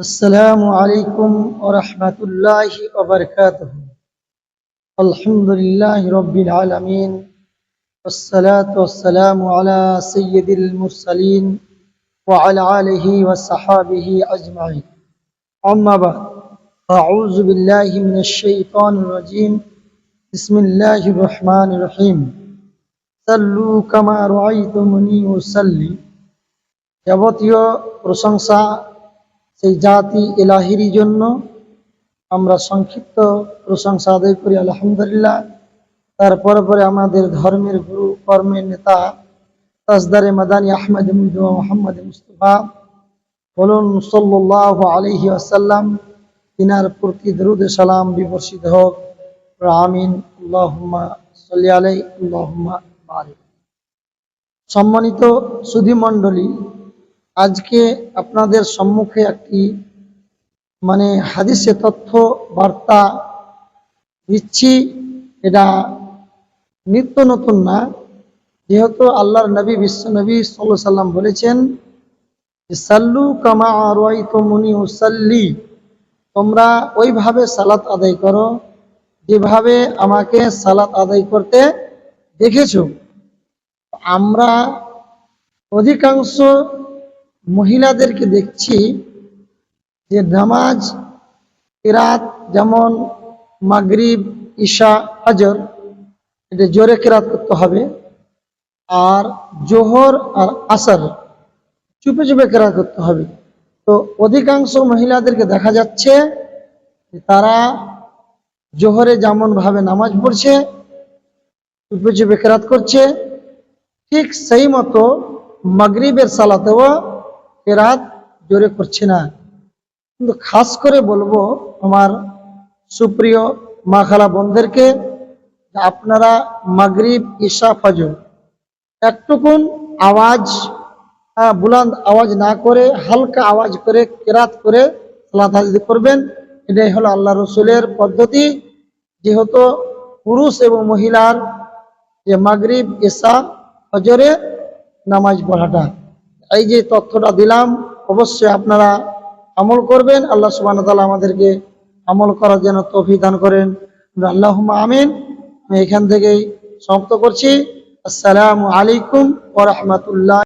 السلام عليكم ورحمة الله وبركاته. الحمد لله رب العالمين والصلاة والسلام على سيد المرسلين وعلى آله وصحابه أجمعين. أما بعد، أعوذ بالله من الشيطان الرجيم. بسم الله الرحمن الرحيم. صلوا كما رأيتموني أصلي. যাবতীয় প্রশংসা সেই জাতি ইলাহির জন্য। আমরা সংক্ষিপ্ত প্রশংসা আদায় করি আলহামদুলিল্লাহ। তারপরে আমাদের ধর্মের গুরু, কর্মের নেতা, তাজদারে মাদানী আহমদ মোহাম্মদ মুস্তাফা বলুন সাল্লাল্লাহু আলাইহি ওয়াসাল্লাম, তিনার প্রতি দরুদ সালাম বিবর্ষিত হোক। আমিন। আল্লাহুম্মা সাল্লি আলাইহি আল্লাহুম্মা বারিক। সম্মানিত সুধী মণ্ডলী, আজকে আপনাদের সম্মুখে একটি হাদিসে তথ্য বার্তা দিচ্ছি। এটা নিত্য নতুন না, যেহেতু আল্লাহর নবী বিশ্বনবী সাল্লাল্লাহু আলাইহি সাল্লাম বলেছেন, সাল্লু কামা রাআইতুমুনি উসাল্লি, তোমরা ওইভাবে সালাত আদায় করো যেভাবে আমাকে সালাত আদায় করতে দেখেছো। আমরা অধিকাংশ মহিলাদেরকে দেখছি যে নামাজ কিরাত, যেমন মাগরিব, ঈশা, ফজর, এটা জোরে কিরাত করতে হবে, আর জোহর আর আসর চুপে চুপে কিরাত করতে হবে। তো অধিকাংশ মহিলাদেরকে দেখা যাচ্ছে তারা জোহরে যেমন ভাবে নামাজ পড়ছে, চুপে চুপে কিরাত করছে, ঠিক সেই মতো মাগরিবের সালাতেও কিরাত জোরে করছে না। কিন্তু খাস করে বলবো আমার সুপ্রিয় মা খালা বোনদেরকে, আপনারা মাগরিব, ঈশা, ফজর একটুকুন আওয়াজ, বুলন্দ আওয়াজ না করে হালকা আওয়াজ করে কিরাত করে সালাত আদায় করবেন। এটাই হলো আল্লাহ রসুলের পদ্ধতি। যেহেতু পুরুষ এবং মহিলার যে মাগরিব, ঈশা, ফজরে নামাজ পড়াটা, এই যে তথ্যটা দিলাম, অবশ্যই আপনারা আমল করবেন। আল্লাহ সুবহানাহু ওয়া তাআলা আমাদেরকে আমল করার জন্য তৌফিক দান করেন। আল্লাহুম্মা আমিন। আমি এখান থেকেই সমাপ্ত করছি। আসসালামু আলাইকুম ওয়া রাহমাতুল্লাহ।